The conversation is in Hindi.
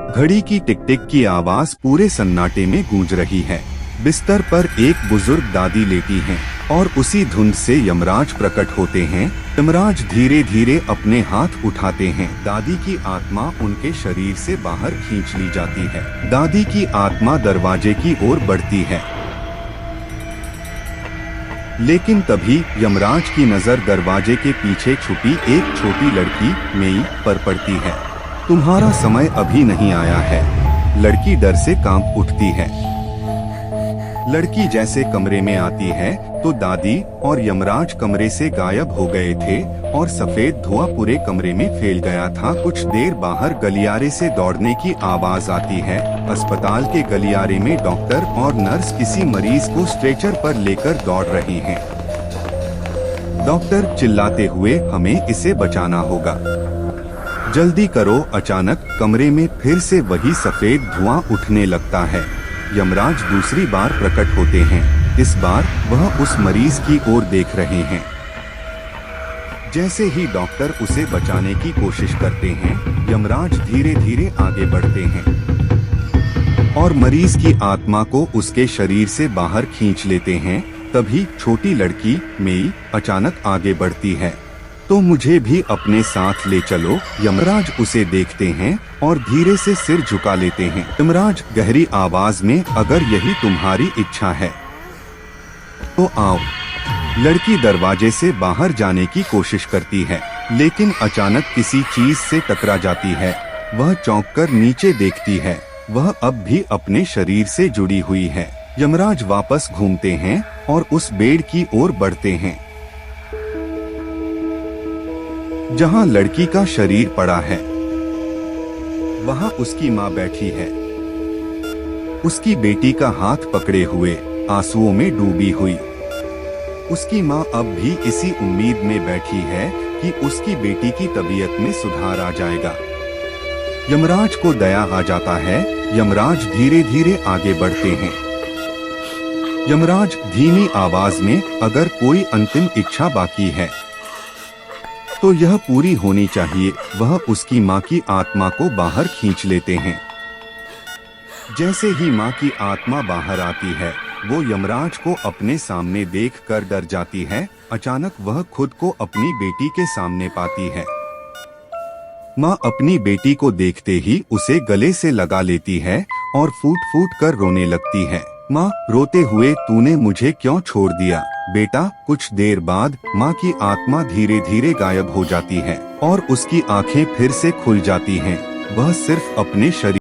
घड़ी की टिक टिक की आवाज पूरे सन्नाटे में गूंज रही है। बिस्तर पर एक बुजुर्ग दादी लेटी हैं और उसी धुंध से यमराज प्रकट होते हैं। यमराज धीरे धीरे अपने हाथ उठाते हैं। दादी की आत्मा उनके शरीर से बाहर खींच ली जाती है। दादी की आत्मा दरवाजे की ओर बढ़ती है, लेकिन तभी यमराज की नजर दरवाजे के पीछे छुपी एक छोटी लड़की मेई पर पड़ती है। तुम्हारा समय अभी नहीं आया है। लड़की डर से कांप उठती है। लड़की जैसे कमरे में आती है तो दादी और यमराज कमरे से गायब हो गए थे और सफेद धुआं पूरे कमरे में फैल गया था। कुछ देर बाहर गलियारे से दौड़ने की आवाज आती है। अस्पताल के गलियारे में डॉक्टर और नर्स किसी मरीज को स्ट्रेचर पर लेकर दौड़ रहे हैं। डॉक्टर चिल्लाते हुए, हमें इसे बचाना होगा, जल्दी करो। अचानक कमरे में फिर से वही सफेद धुआं उठने लगता है। यमराज दूसरी बार प्रकट होते हैं। इस बार वह उस मरीज की ओर देख रहे हैं। जैसे ही डॉक्टर उसे बचाने की कोशिश करते हैं, यमराज धीरे धीरे आगे बढ़ते हैं और मरीज की आत्मा को उसके शरीर से बाहर खींच लेते हैं। तभी छोटी लड़की मेई अचानक आगे बढ़ती है। तो मुझे भी अपने साथ ले चलो। यमराज उसे देखते हैं और धीरे से सिर झुका लेते हैं। यमराज गहरी आवाज में, अगर यही तुम्हारी इच्छा है तो आओ। लड़की दरवाजे से बाहर जाने की कोशिश करती है, लेकिन अचानक किसी चीज से टकरा जाती है। वह चौंककर नीचे देखती है। वह अब भी अपने शरीर से जुड़ी हुई है। यमराज वापस घूमते हैं और उस बेड की ओर बढ़ते हैं जहां लड़की का शरीर पड़ा है। वहां उसकी माँ बैठी है, उसकी बेटी का हाथ पकड़े हुए, आंसुओं में डूबी हुई। उसकी माँ अब भी इसी उम्मीद में बैठी है कि उसकी बेटी की तबीयत में सुधार आ जाएगा। यमराज को दया आ जाता है। यमराज धीरे धीरे आगे बढ़ते हैं। यमराज धीमी आवाज में, अगर कोई अंतिम इच्छा बाकी है तो यह पूरी होनी चाहिए। वह उसकी माँ की आत्मा को बाहर खींच लेते हैं। जैसे ही माँ की आत्मा बाहर आती है, वो यमराज को अपने सामने देखकर डर जाती है। अचानक वह खुद को अपनी बेटी के सामने पाती है। माँ अपनी बेटी को देखते ही उसे गले से लगा लेती है और फूट फूट कर रोने लगती है। माँ रोते हुए, तूने मुझे क्यों छोड़ दिया बेटा? कुछ देर बाद माँ की आत्मा धीरे धीरे गायब हो जाती है और उसकी आंखें फिर से खुल जाती हैं। वह सिर्फ अपने शरीर